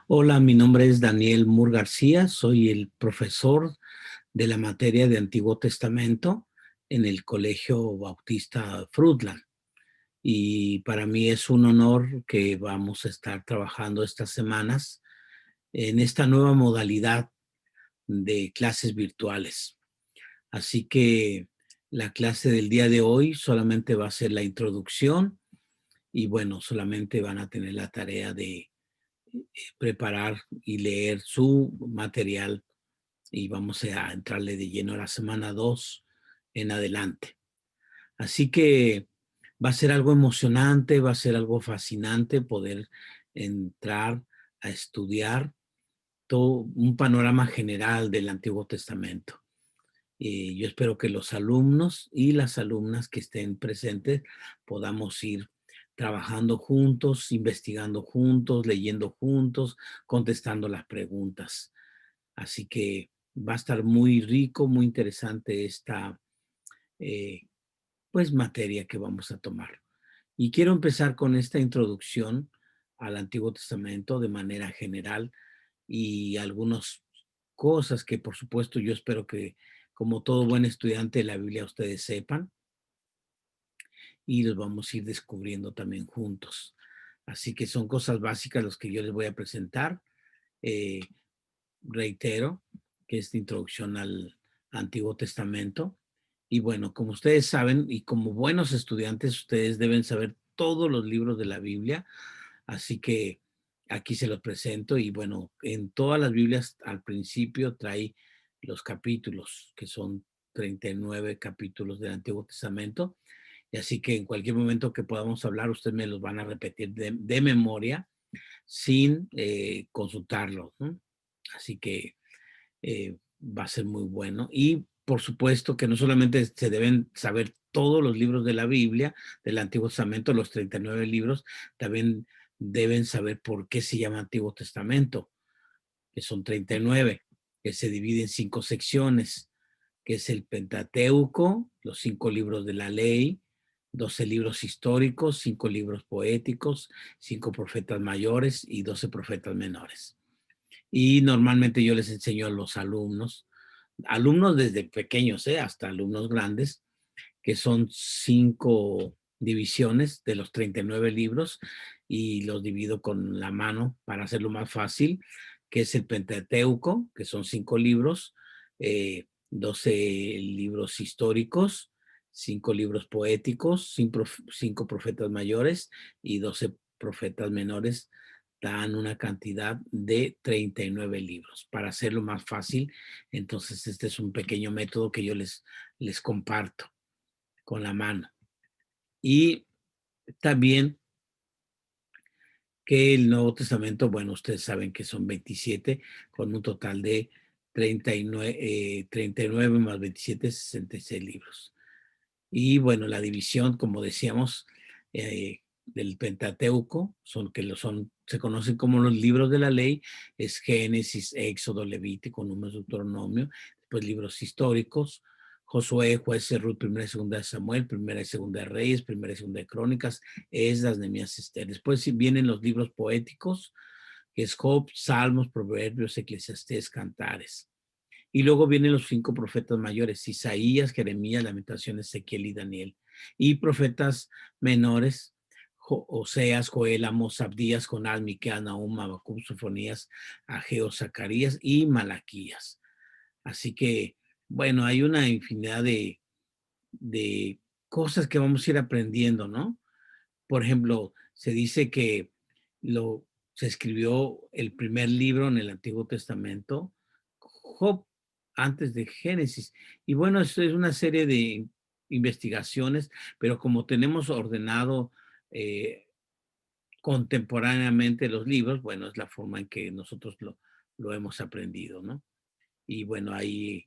Hola, mi nombre es Daniel Mur García, soy el profesor de la materia de Antiguo Testamento en el Colegio Bautista Fruitland. Y para mí es un honor que vamos a estar trabajando estas semanas en esta nueva modalidad de clases virtuales. Así que la clase del día de hoy solamente va a ser la introducción y bueno, solamente van a tener la tarea de preparar y leer su material y vamos a entrarle de lleno a la semana 2 en adelante. Así que va a ser algo emocionante, va a ser algo fascinante poder entrar a estudiar todo un panorama general del Antiguo Testamento. Y yo espero que los alumnos y las alumnas que estén presentes podamos ir trabajando juntos, investigando juntos, leyendo juntos, contestando las preguntas. Así que va a estar muy rico, muy interesante esta eh, pues materia que vamos a tomar. Y quiero empezar con esta introducción al Antiguo Testamento de manera general y algunas cosas que por supuesto yo espero que como todo buen estudiante de la Biblia ustedes sepan y los vamos a ir descubriendo también juntos. Así que son cosas básicas las que yo les voy a presentar. Eh, Reitero que esta introducción al Antiguo Testamento. Y bueno, como ustedes saben y como buenos estudiantes, ustedes deben saber todos los libros de la Biblia. Así que aquí se los presento y bueno, en todas las Biblias al principio trae los capítulos, que son 39 capítulos del Antiguo Testamento. Y así que en cualquier momento que podamos hablar, ustedes me los van a repetir de memoria sin consultarlos, ¿no? Así que va a ser muy bueno. Y por supuesto que no solamente se deben saber todos los libros de la Biblia, del Antiguo Testamento, los 39 libros, también deben saber por qué se llama Antiguo Testamento, que son 39, que se divide en 5 secciones, que es el Pentateuco, los 5 libros de la ley, 12 libros históricos, 5 libros poéticos, 5 profetas mayores y 12 profetas menores. Y normalmente yo les enseño a los alumnos desde pequeños, hasta alumnos grandes, que son 5 divisiones de los 39 libros y los divido con la mano para hacerlo más fácil, que es el Pentateuco, que son 5 libros, 12 libros históricos, 5 libros poéticos, 5 profetas mayores y 12 profetas menores, dan una cantidad de 39 libros. Para hacerlo más fácil, entonces este es un pequeño método que yo les comparto con la mano. Y también que el Nuevo Testamento, bueno, ustedes saben que son 27, con un total de 39 más 27, 66 libros. Y bueno, la división, como decíamos, del Pentateuco, se conocen como los libros de la ley, es Génesis, Éxodo, Levítico, Números, Deuteronomio, después libros históricos, Josué, Jueces, Ruth, Primera y Segunda de Samuel, Primera y Segunda de Reyes, Primera y Segunda de Crónicas, Esdras, Nehemías, Esther. Después vienen los libros poéticos, que es Job, Salmos, Proverbios, Eclesiastés, Cantares. Y luego vienen los 5 profetas mayores, Isaías, Jeremías, Lamentaciones, Ezequiel y Daniel. Y profetas menores, Oseas, Joel, Amos, Abdías, Jonás, Miqueas, Nahum, Habacuc, Sofonías, Ageo, Zacarías y Malaquías. Así que, bueno, hay una infinidad de cosas que vamos a ir aprendiendo, ¿no? Por ejemplo, se dice que se escribió el primer libro en el Antiguo Testamento, Job, antes de Génesis. Y bueno, esto es una serie de investigaciones, pero como tenemos ordenado eh, contemporáneamente los libros, bueno, es la forma en que nosotros lo hemos aprendido, ¿no? Y bueno, ahí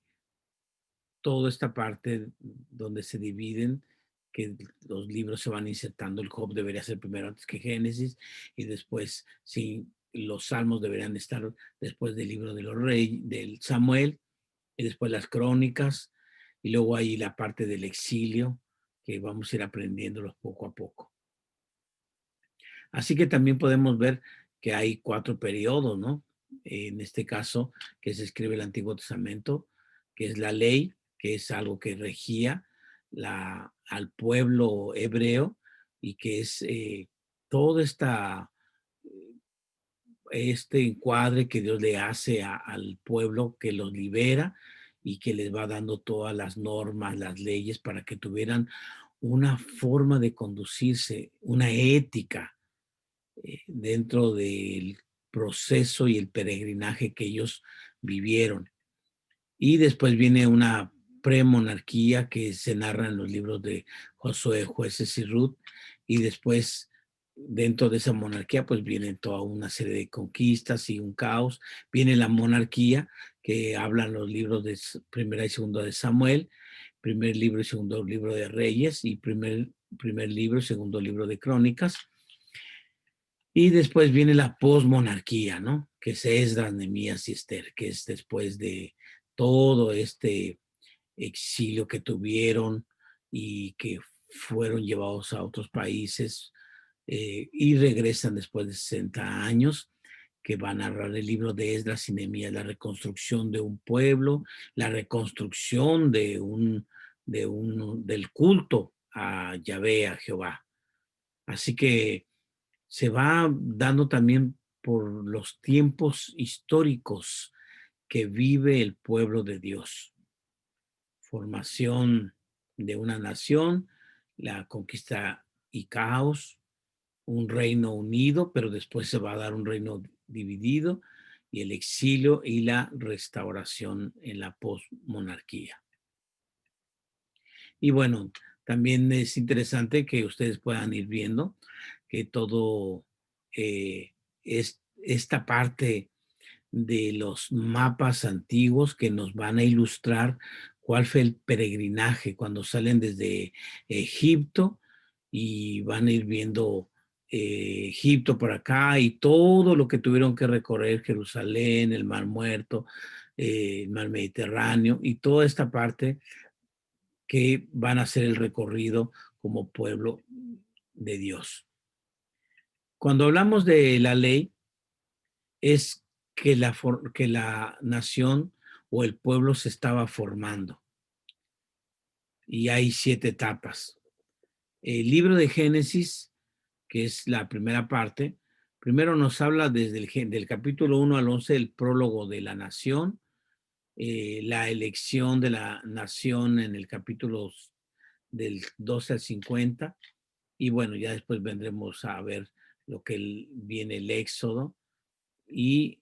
toda esta parte donde se dividen, que los libros se van insertando, el Job debería ser primero antes que Génesis, y después, sí, los Salmos deberían estar después del libro de los Reyes, del Samuel, y después las Crónicas, y luego ahí la parte del exilio, que vamos a ir aprendiéndolos poco a poco. Así que también podemos ver que hay 4 periodos, ¿no? En este caso, que se escribe el Antiguo Testamento, que es la ley, que es algo que regía al pueblo hebreo y que es todo este encuadre que Dios le hace al pueblo, que los libera y que les va dando todas las normas, las leyes para que tuvieran una forma de conducirse, una ética dentro del proceso y el peregrinaje que ellos vivieron. Y después viene una premonarquía que se narra en los libros de Josué, Jueces y Ruth, y después dentro de esa monarquía pues viene toda una serie de conquistas y un caos. Viene la monarquía que hablan los libros de primera y segunda de Samuel, primer libro y segundo libro de Reyes y primer libro y segundo libro de Crónicas. Y después viene la posmonarquía, ¿no? Que es Esdras, Nehemías y Esther, que es después de todo este exilio que tuvieron y que fueron llevados a otros países y regresan después de 60 años, que van a narrar el libro de Esdras y Nehemías, la reconstrucción de un pueblo, la reconstrucción del culto a Yahvé, a Jehová. Así que se va dando también por los tiempos históricos que vive el pueblo de Dios. Formación de una nación, la conquista y caos, un reino unido, pero después se va a dar un reino dividido y el exilio y la restauración en la posmonarquía. Y bueno, también es interesante que ustedes puedan ir viendo que todo es esta parte de los mapas antiguos que nos van a ilustrar cuál fue el peregrinaje cuando salen desde Egipto y van a ir viendo Egipto por acá y todo lo que tuvieron que recorrer, Jerusalén, el Mar Muerto, el Mar Mediterráneo y toda esta parte que van a hacer el recorrido como pueblo de Dios. Cuando hablamos de la ley, es que la nación o el pueblo se estaba formando. Y hay 7 etapas. El libro de Génesis, que es la primera parte, primero nos habla desde del capítulo 1 al 11 el prólogo de la nación, la elección de la nación en el capítulo del 12 al 50, y bueno, ya después vendremos a ver lo que viene el Éxodo y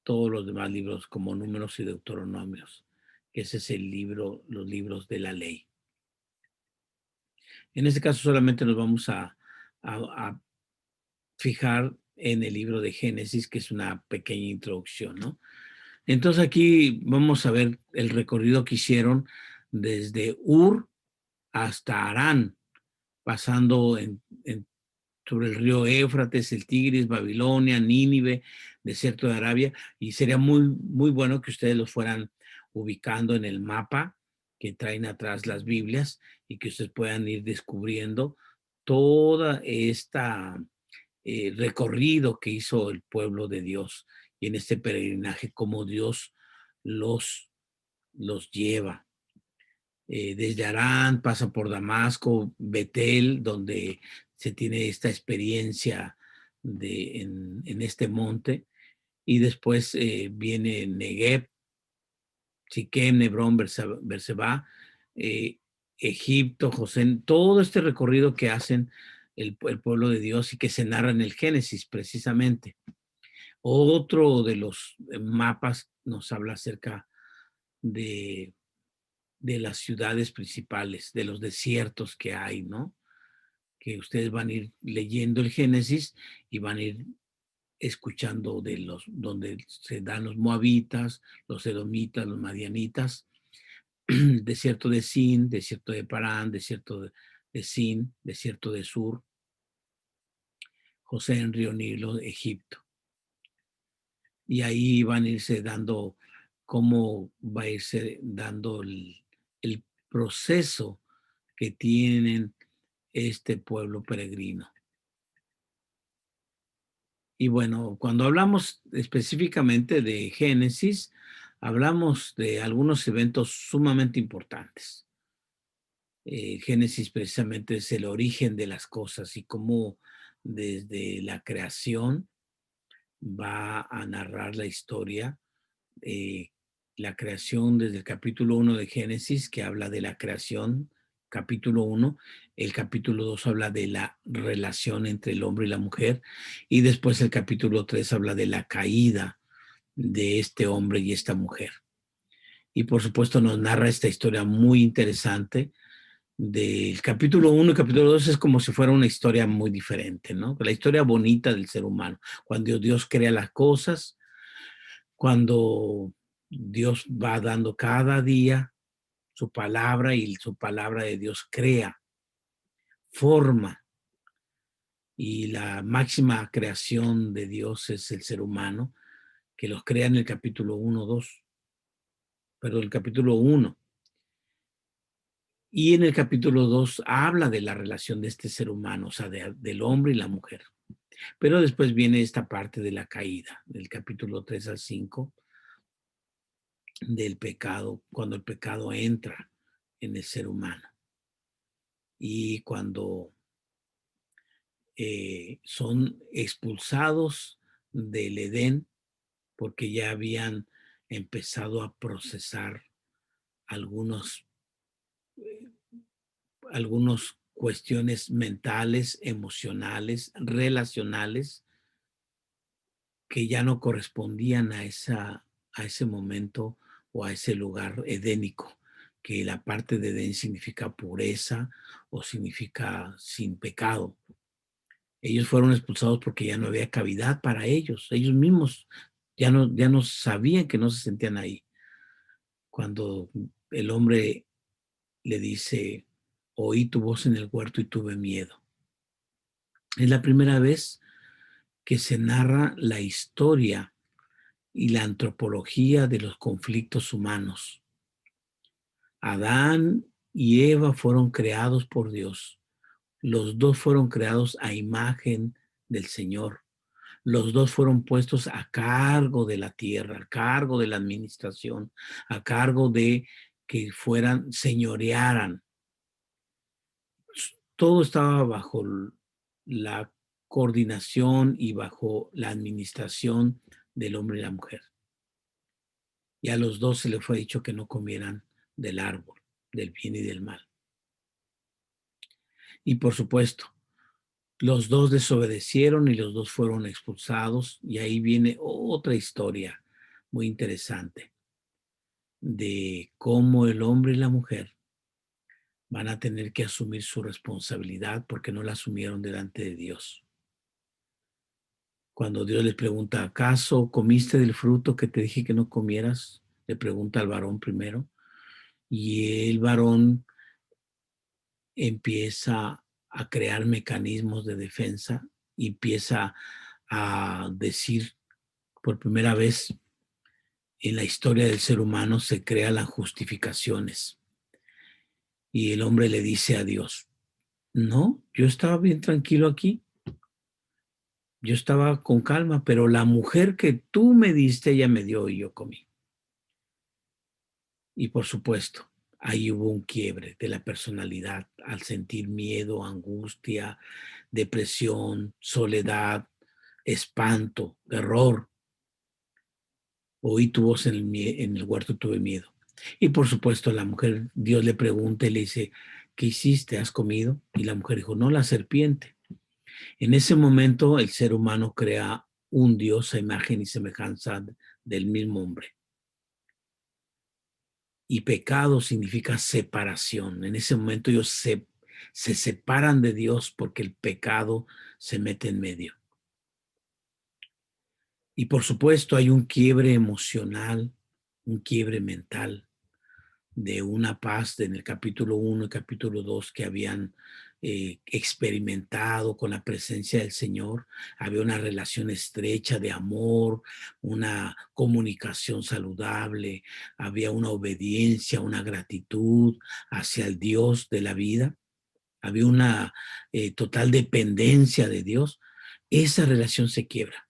todos los demás libros como Números y Deuteronomios, que ese es el libro, los libros de la ley. En este caso solamente nos vamos a fijar en el libro de Génesis, que es una pequeña introducción, ¿no? Entonces aquí vamos a ver el recorrido que hicieron desde Ur hasta Harán, pasando sobre el río Éufrates, el Tigris, Babilonia, Nínive, desierto de Arabia, y sería muy, muy bueno que ustedes los fueran ubicando en el mapa que traen atrás las Biblias y que ustedes puedan ir descubriendo toda esta recorrido que hizo el pueblo de Dios y en este peregrinaje, cómo Dios los, los lleva. Desde Harán, pasa por Damasco, Betel, donde se tiene esta experiencia en este monte, y después viene Negev, Siquem, Hebrón, Berseba, eh, Egipto, José, todo este recorrido que hacen el pueblo de Dios y que se narra en el Génesis precisamente. Otro de los mapas nos habla acerca de las ciudades principales, de los desiertos que hay, ¿no? Que ustedes van a ir leyendo el Génesis y van a ir escuchando donde se dan los moabitas, los edomitas, los madianitas, desierto de Sin, desierto de Parán, desierto de Sin, desierto de Sur, José en Río Nilo, Egipto. Y ahí van a irse dando cómo va a irse dando el proceso que tienen este pueblo peregrino. Y bueno, cuando hablamos específicamente de Génesis, hablamos de algunos eventos sumamente importantes. Génesis precisamente es el origen de las cosas y cómo desde la creación va a narrar la historia. eh, la creación desde el capítulo 1 de Génesis, que habla de la creación, capítulo 1. El capítulo 2 habla de la relación entre el hombre y la mujer, y después el capítulo 3 habla de la caída de este hombre y esta mujer. Y por supuesto nos narra esta historia muy interesante. Del capítulo 1 y capítulo 2 es como si fuera una historia muy diferente, ¿no? La historia bonita del ser humano, cuando Dios crea las cosas, cuando Dios va dando cada día su palabra y su palabra de Dios crea, forma, y la máxima creación de Dios es el ser humano, que los crea en el capítulo 1, 2, pero el capítulo 1. Y en el capítulo 2 habla de la relación de este ser humano, o sea, del hombre y la mujer. Pero después viene esta parte de la caída, del capítulo 3 al 5, del pecado, cuando el pecado entra en el ser humano. Y cuando son expulsados del Edén, porque ya habían empezado a procesar algunos, algunos cuestiones mentales, emocionales, relacionales, que ya no correspondían a ese momento o a ese lugar edénico, que la parte de Edén significa pureza o significa sin pecado. Ellos fueron expulsados porque ya no había cavidad para ellos. Ellos mismos ya no sabían, que no se sentían ahí. Cuando el hombre le dice, oí tu voz en el huerto y tuve miedo. Es la primera vez que se narra la historia y la antropología de los conflictos humanos. Adán y Eva fueron creados por Dios. Los dos fueron creados a imagen del Señor. Los dos fueron puestos a cargo de la tierra, a cargo de la administración, a cargo de que fueran, señorearan. Todo estaba bajo la coordinación y bajo la administración del hombre y la mujer. Y a los dos se les fue dicho que no comieran del árbol, del bien y del mal. Y por supuesto, los dos desobedecieron y los dos fueron expulsados. Y ahí viene otra historia muy interesante de cómo el hombre y la mujer van a tener que asumir su responsabilidad porque no la asumieron delante de Dios. Cuando Dios les pregunta, ¿acaso comiste del fruto que te dije que no comieras? Le pregunta al varón primero. Y el varón empieza a crear mecanismos de defensa y empieza a decir, por primera vez en la historia del ser humano se crean las justificaciones. Y el hombre le dice a Dios, no, yo estaba bien tranquilo aquí, yo estaba con calma, pero la mujer que tú me diste, ella me dio y yo comí. Y por supuesto, ahí hubo un quiebre de la personalidad al sentir miedo, angustia, depresión, soledad, espanto, terror. Oí tu voz en el huerto, tuve miedo. Y por supuesto, la mujer, Dios le pregunta y le dice, ¿qué hiciste? ¿Has comido? Y la mujer dijo, no, la serpiente. En ese momento, el ser humano crea un Dios a imagen y semejanza del mismo hombre. Y pecado significa separación. En ese momento ellos se separan de Dios porque el pecado se mete en medio. Y por supuesto hay un quiebre emocional, un quiebre mental, de una paz en el capítulo 1 y capítulo 2 que habían experimentado con la presencia del Señor. Había una relación estrecha de amor, una comunicación saludable, había una obediencia, una gratitud hacia el Dios de la vida, había una total dependencia de Dios. Esa relación se quiebra.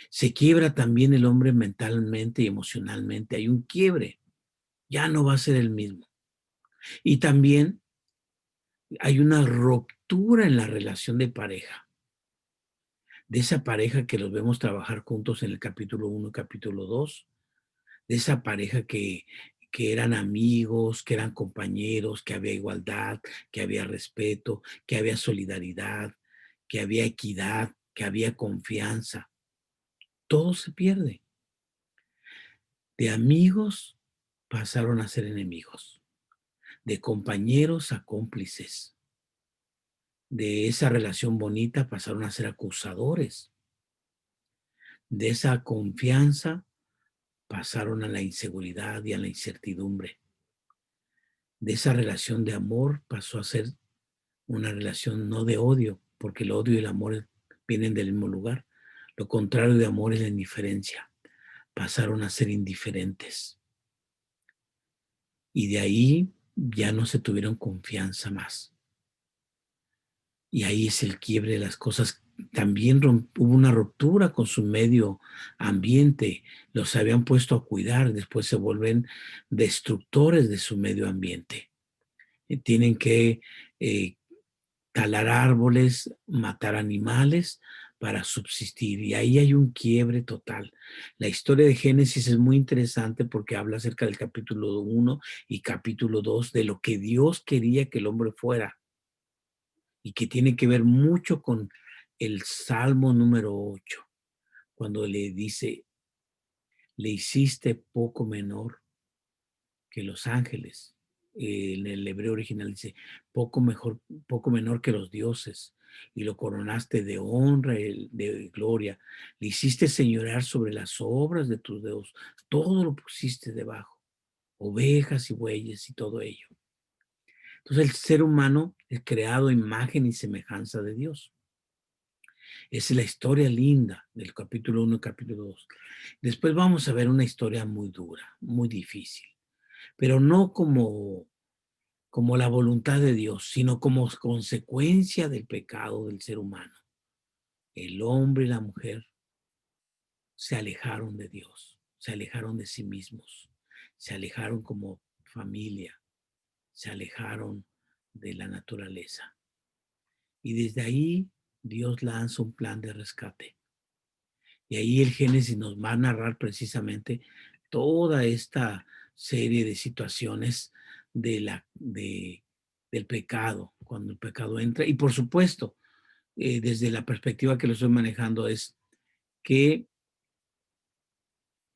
Se quiebra también el hombre mentalmente y emocionalmente. Hay un quiebre. Ya no va a ser el mismo. Y también hay una ruptura en la relación de pareja. De esa pareja que los vemos trabajar juntos en el capítulo 1 y capítulo 2. De esa pareja que eran amigos, que eran compañeros, que había igualdad, que había respeto, que había solidaridad, que había equidad, que había confianza. Todo se pierde. De amigos pasaron a ser enemigos, de compañeros a cómplices. De esa relación bonita pasaron a ser acusadores. De esa confianza pasaron a la inseguridad y a la incertidumbre. De esa relación de amor pasó a ser una relación no de odio, porque el odio y el amor vienen del mismo lugar. Lo contrario de amor es la indiferencia. Pasaron a ser indiferentes. Y de ahí ya no se tuvieron confianza más. Y ahí es el quiebre de las cosas. También hubo una ruptura con su medio ambiente. Los habían puesto a cuidar, después se vuelven destructores de su medio ambiente. Tienen que talar árboles, matar animales para subsistir. Y ahí hay un quiebre total. La historia de Génesis es muy interesante porque habla acerca del capítulo 1 y capítulo 2 de lo que Dios quería que el hombre fuera y que tiene que ver mucho con el Salmo número 8, cuando le dice, le hiciste poco menor que los ángeles. En el hebreo original dice, poco mejor, poco menor que los dioses, y lo coronaste de honra y de gloria. Le hiciste señorear sobre las obras de tus dedos, todo lo pusiste debajo, ovejas y bueyes y todo ello. Entonces el ser humano es creado a imagen y semejanza de Dios. Esa es la historia linda del capítulo 1 y capítulo 2. Después vamos a ver una historia muy dura, muy difícil, pero no como la voluntad de Dios, sino como consecuencia del pecado del ser humano. El hombre y la mujer se alejaron de Dios, se alejaron de sí mismos, se alejaron como familia, se alejaron de la naturaleza. Y desde ahí Dios lanza un plan de rescate. Y ahí el Génesis nos va a narrar precisamente toda esta serie de situaciones del pecado, cuando el pecado entra. Y por supuesto, desde la perspectiva que lo estoy manejando, es que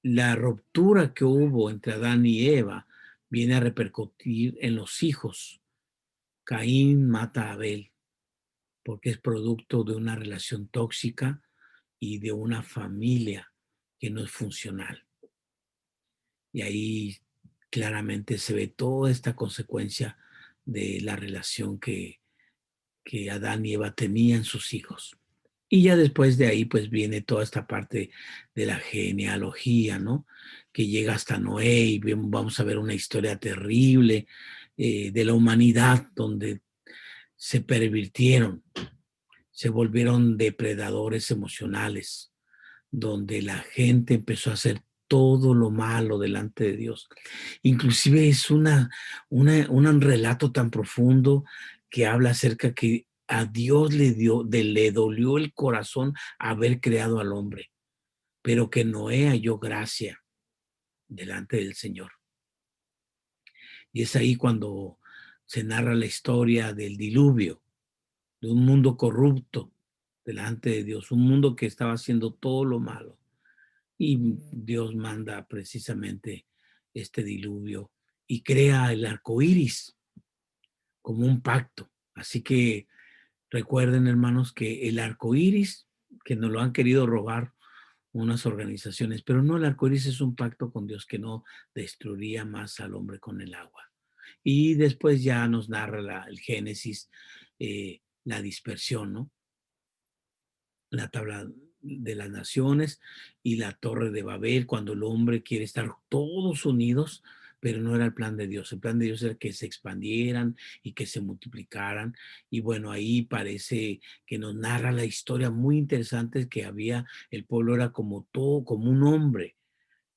la ruptura que hubo entre Adán y Eva viene a repercutir en los hijos. Caín mata a Abel porque es producto de una relación tóxica y de una familia que no es funcional. Y ahí claramente se ve toda esta consecuencia de la relación que Adán y Eva tenían sus hijos. Y ya después de ahí, pues viene toda esta parte de la genealogía, ¿no? Que llega hasta Noé y vamos a ver una historia terrible de la humanidad donde se pervirtieron, se volvieron depredadores emocionales, donde la gente empezó a hacer todo lo malo delante de Dios. Inclusive es un relato tan profundo que habla acerca que a Dios le dolió el corazón haber creado al hombre, pero que Noé halló gracia delante del Señor. Y es ahí cuando se narra la historia del diluvio, de un mundo corrupto delante de Dios, un mundo que estaba haciendo todo lo malo. Y Dios manda precisamente este diluvio y crea el arco iris como un pacto. Así que recuerden, hermanos, que el arco iris, que nos lo han querido robar unas organizaciones, pero no, el arco iris es un pacto con Dios que no destruiría más al hombre con el agua. Y después ya nos narra el Génesis, la dispersión, ¿no? La tabla de las naciones y la torre de Babel, cuando el hombre quiere estar todos unidos pero no era el plan de Dios. El plan de Dios era que se expandieran y que se multiplicaran. Y bueno, ahí parece que nos narra la historia muy interesante que había, el pueblo era como todo, como un hombre,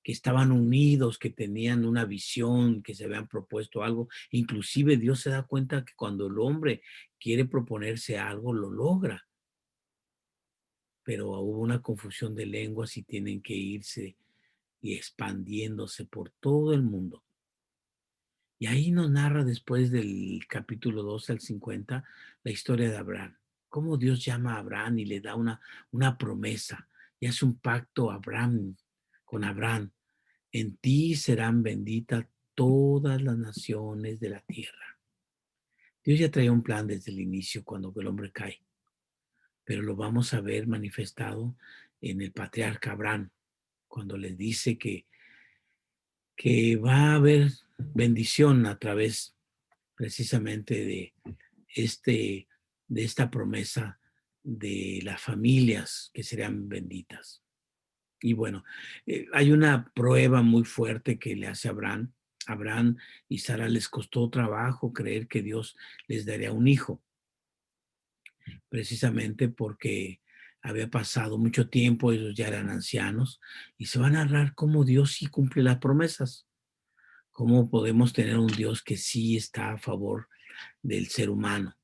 que estaban unidos, que tenían una visión, que se habían propuesto algo. Inclusive Dios se da cuenta que cuando el hombre quiere proponerse algo, lo logra. Pero hubo una confusión de lenguas y tienen que irse y expandiéndose por todo el mundo. Y ahí nos narra después del capítulo 12 al 50 la historia de Abraham. Cómo Dios llama a Abraham y le da una promesa y hace un pacto con Abraham. En ti serán benditas todas las naciones de la tierra. Dios ya traía un plan desde el inicio cuando el hombre cae, pero lo vamos a ver manifestado en el patriarca Abraham, cuando le dice que va a haber bendición a través precisamente este, de esta promesa de las familias que serán benditas. Y bueno, hay una prueba muy fuerte que le hace Abraham. Abraham y Sara les costó trabajo creer que Dios les daría un hijo, precisamente porque había pasado mucho tiempo, ellos ya eran ancianos, y se va a narrar cómo Dios sí cumple las promesas, cómo podemos tener un Dios que sí está a favor del ser humano,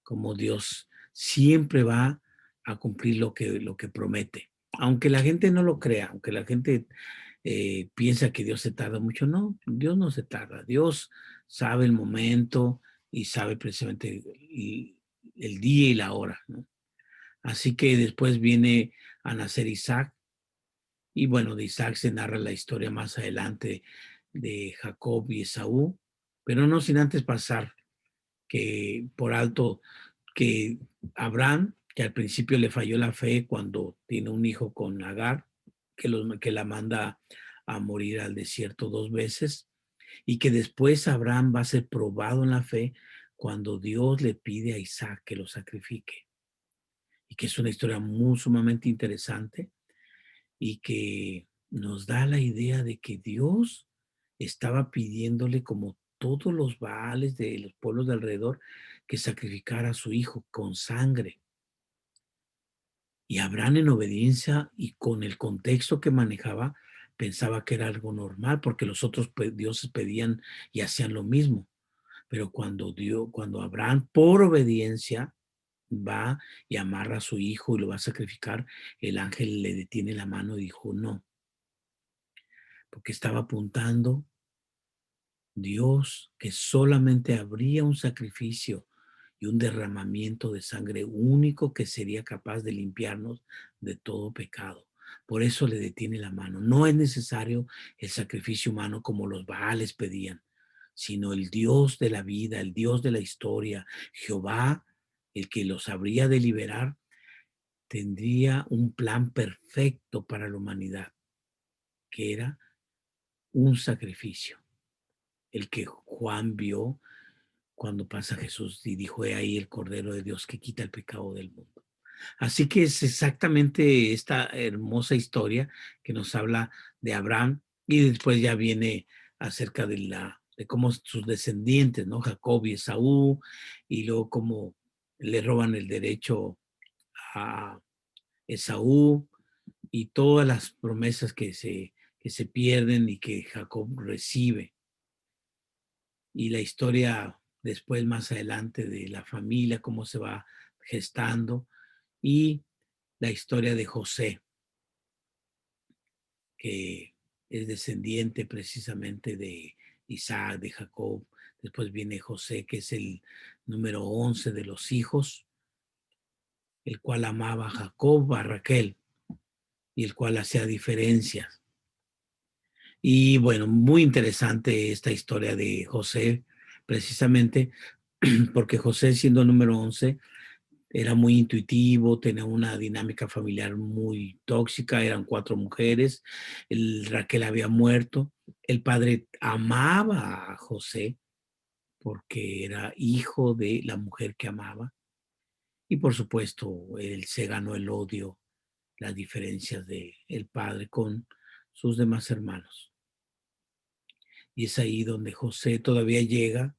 como Dios siempre va a cumplir lo que promete. Aunque la gente no lo crea, aunque la gente piensa que Dios se tarda mucho, no, Dios no se tarda. Dios sabe el momento y sabe precisamente el día y la hora, ¿no? Así que después viene a nacer Isaac y bueno, de Isaac se narra la historia más adelante de Jacob y Esaú, pero no sin antes pasar que por alto que Abraham, que al principio le falló la fe cuando tiene un hijo con Agar, que la manda a morir al desierto 2 veces, y que después Abraham va a ser probado en la fe cuando Dios le pide a Isaac que lo sacrifique. Y que es una historia muy sumamente interesante y que nos da la idea de que Dios estaba pidiéndole, como todos los Baales de los pueblos de alrededor, que sacrificara a su hijo con sangre. Y Abraham, en obediencia y con el contexto que manejaba, pensaba que era algo normal porque los otros dioses pedían y hacían lo mismo. Pero cuando Abraham, por obediencia, va y amarra a su hijo y lo va a sacrificar, el ángel le detiene la mano y dijo no, porque estaba apuntando Dios que solamente habría un sacrificio y un derramamiento de sangre único que sería capaz de limpiarnos de todo pecado. Por eso le detiene la mano. No es necesario el sacrificio humano como los Baales pedían, sino el Dios de la vida, el Dios de la historia, Jehová, el que los habría de liberar, tendría un plan perfecto para la humanidad, que era un sacrificio, el que Juan vio cuando pasa Jesús y dijo, he ahí el Cordero de Dios que quita el pecado del mundo. Así que es exactamente esta hermosa historia que nos habla de Abraham y después ya viene acerca de cómo sus descendientes, ¿no? Jacob y Esaú, y luego cómo le roban el derecho a Esaú y todas las promesas que se pierden y que Jacob recibe. Y la historia después, más adelante, de la familia, cómo se va gestando, y la historia de José, que es descendiente precisamente de Isaac, de Jacob. Después viene José, que es el número 11 de los hijos, el cual amaba a Jacob, a Raquel, y el cual hacía diferencias. Y bueno, muy interesante esta historia de José, precisamente porque José, siendo el número 11, era muy intuitivo, tenía una dinámica familiar muy tóxica, eran 4 mujeres, Raquel había muerto, el padre amaba a José porque era hijo de la mujer que amaba y por supuesto él se ganó el odio, las diferencias de el padre con sus demás hermanos. Y es ahí donde José todavía llega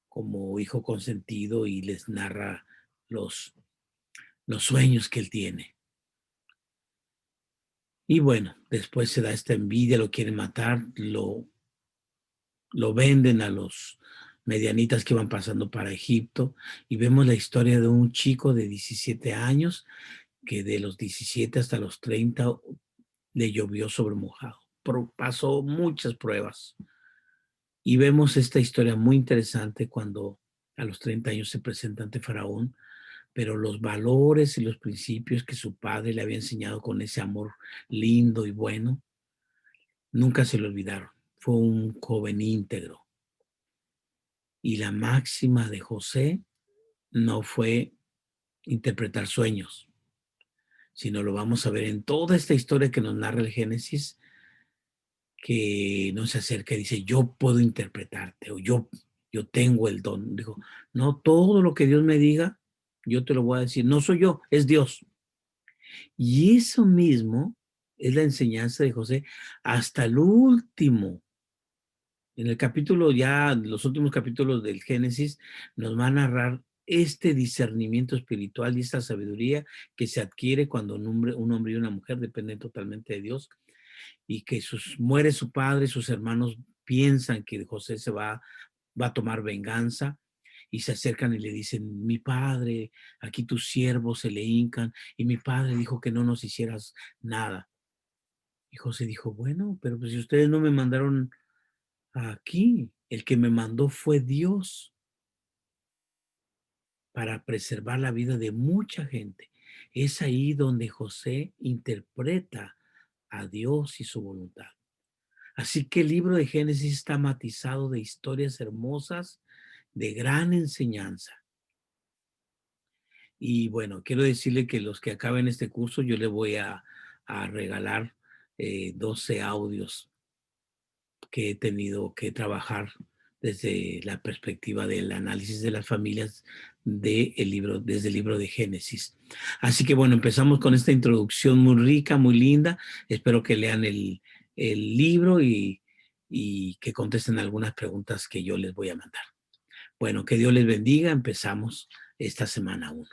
como hijo consentido y les narra los, los sueños que él tiene. Y bueno, después se da esta envidia, lo quieren matar, lo venden a los medianitas que iban pasando para Egipto y vemos la historia de un chico de 17 años que de los 17 hasta los 30 le llovió sobre mojado. Pasó muchas pruebas y vemos esta historia muy interesante cuando a los 30 años se presenta ante Faraón, pero los valores y los principios que su padre le había enseñado con ese amor lindo y bueno, nunca se le olvidaron. Fue un joven íntegro. Y la máxima de José no fue interpretar sueños, sino lo vamos a ver en toda esta historia que nos narra el Génesis, que no se acerca y dice, yo puedo interpretarte, o yo tengo el don. Dijo, no, todo lo que Dios me diga, yo te lo voy a decir. No soy yo, es Dios. Y eso mismo es la enseñanza de José hasta el último. En el capítulo ya, los últimos capítulos del Génesis, nos va a narrar este discernimiento espiritual y esta sabiduría que se adquiere cuando un hombre y una mujer dependen totalmente de Dios y que muere su padre, sus hermanos piensan que José va a tomar venganza y se acercan y le dicen, mi padre, aquí tus siervos se le hincan y mi padre dijo que no nos hicieras nada. Y José dijo, bueno, pero pues si ustedes no me mandaron aquí, el que me mandó fue Dios para preservar la vida de mucha gente. Es ahí donde José interpreta a Dios y su voluntad. Así que el libro de Génesis está matizado de historias hermosas, de gran enseñanza. Y bueno, quiero decirle que los que acaben este curso, yo le voy a regalar 12 audios que he tenido que trabajar desde la perspectiva del análisis de las familias desde el libro de Génesis. Así que bueno, empezamos con esta introducción muy rica, muy linda. Espero que lean el libro y que contesten algunas preguntas que yo les voy a mandar. Bueno, que Dios les bendiga. Empezamos esta semana 1.